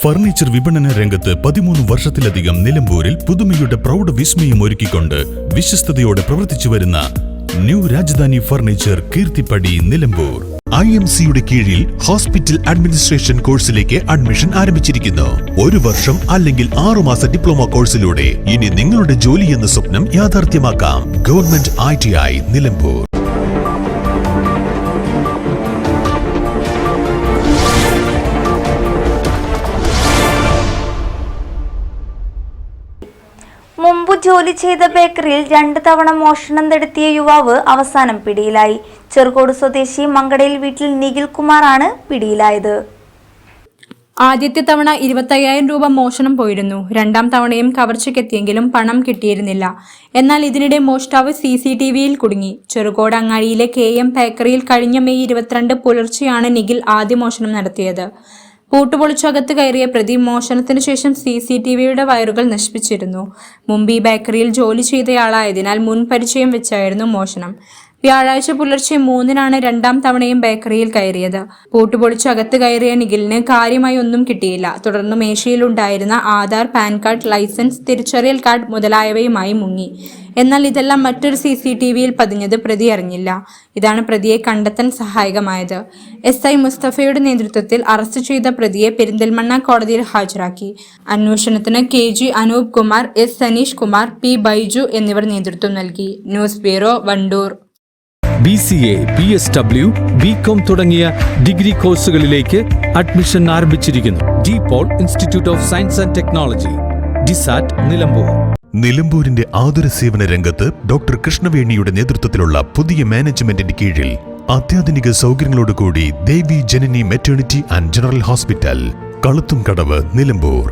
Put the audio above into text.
Furniture വിപണന രംഗത്ത് 13 വർഷത്തിലധികം നിലമ്പൂരിൽ പുതുമയുടെ പ്രൗഢ വിസ്മയം ഒരുക്കിക്കൊണ്ട് വിശ്വസ്തയോടെ പ്രവർത്തിച്ചു വരുന്ന ന്യൂ രാജധാനി ഫർണിച്ചർ കീർത്തിപ്പടി നിലമ്പൂർ. IMC-യുടെ കീഴിൽ ഹോസ്പിറ്റൽ അഡ്മിനിസ്ട്രേഷൻ കോഴ്സിലേക്ക് അഡ്മിഷൻ ആരംഭിച്ചിരിക്കുന്നു. 1 വർഷം അല്ലെങ്കിൽ 6 മാസ ഡിപ്ലോമ കോഴ്സിലൂടെ ഇനി നിങ്ങളുടെ ജോലി എന്ന സ്വപ്നം യാഥാർത്ഥ്യമാക്കാം. Government ITI Nilambur. മുമ്പ് ജോലി ചെയ്ത ബേക്കറിയിൽ 2 തവണ മോഷണം നടത്തിയ യുവാവ് അവസാനം പിടിയിലായി. ചെറുകോട് സ്വദേശി മങ്കടയിൽ വീട്ടിൽ നിഖിൽ കുമാറാണ് പിടിയിലായത്. ആദ്യത്തെ തവണ 25,000 രൂപ മോഷണം പോയിരുന്നു. 2ാം തവണയും കവർച്ചയ്ക്കെത്തിയെങ്കിലും പണം കിട്ടിയിരുന്നില്ല. എന്നാൽ ഇതിനിടെ മോഷ്ടാവ് CCTV-യിൽ കുടുങ്ങി. ചെറുകോട് അങ്ങാടിയിലെ KM ബേക്കറിയിൽ കഴിഞ്ഞ മെയ് 22 പുലർച്ചെയാണ് നിഖിൽ ആദ്യ മോഷണം നടത്തിയത്. പൂട്ടുപൊളിച്ചകത്ത് കയറിയ പ്രതി മോഷണത്തിന് ശേഷം CCTV-യുടെ വയറുകൾ നശിപ്പിച്ചിരുന്നു. മുമ്പ് ഈ ബേക്കറിയിൽ ജോലി ചെയ്തയാളായതിനാൽ മുൻ പരിചയം വെച്ചായിരുന്നു മോഷണം. വ്യാഴാഴ്ച പുലർച്ചെ 3-നാണ് 2ാം തവണയും ബേക്കറിയിൽ കയറിയത്. പൂട്ടുപൊളിച്ചകത്ത് കയറിയ നിഖിലിന് കാര്യമായി ഒന്നും കിട്ടിയില്ല. തുടർന്ന് മേശയിലുണ്ടായിരുന്ന ആധാർ, പാൻ കാർഡ്, ലൈസൻസ്, തിരിച്ചറിയൽ കാർഡ് മുതലായവയുമായി മുങ്ങി. എന്നാൽ ഇതെല്ലാം മറ്റൊരു CCTV-യിൽ പതിഞ്ഞത് പ്രതി അറിഞ്ഞില്ല. ഇതാണ് പ്രതിയെ കണ്ടെത്താൻ സഹായകമായത്. SI മുസ്തഫയുടെ നേതൃത്വത്തിൽ അറസ്റ്റ് ചെയ്ത പ്രതിയെ പെരിന്തൽമണ്ണ കോടതിയിൽ ഹാജരാക്കി. അന്വേഷണത്തിന് KG Anoop Kumar, S Saneesh Kumar, P Baiju എന്നിവർ നേതൃത്വം നൽകി. News bureau, Wandoor. BCA, PSW, BCom തുടങ്ങിയ ഡിഗ്രി കോഴ്സുകളിലേക്ക് അഡ്മിഷൻ ആരംഭിച്ചിരിക്കുന്നു. DPOL institute of science and technology, DSAT Nilambur. നിലമ്പൂരിന്റെ ആതുര സേവന രംഗത്ത് ഡോക്ടർ കൃഷ്ണവേണിയുടെ നേതൃത്വത്തിലുള്ള പുതിയ മാനേജ്മെന്റിന്റെ കീഴിൽ അത്യാധുനിക സൗകര്യങ്ങളോടുകൂടി Devi Janani maternity and general hospital, Kaluthumkadavu, Nilambur.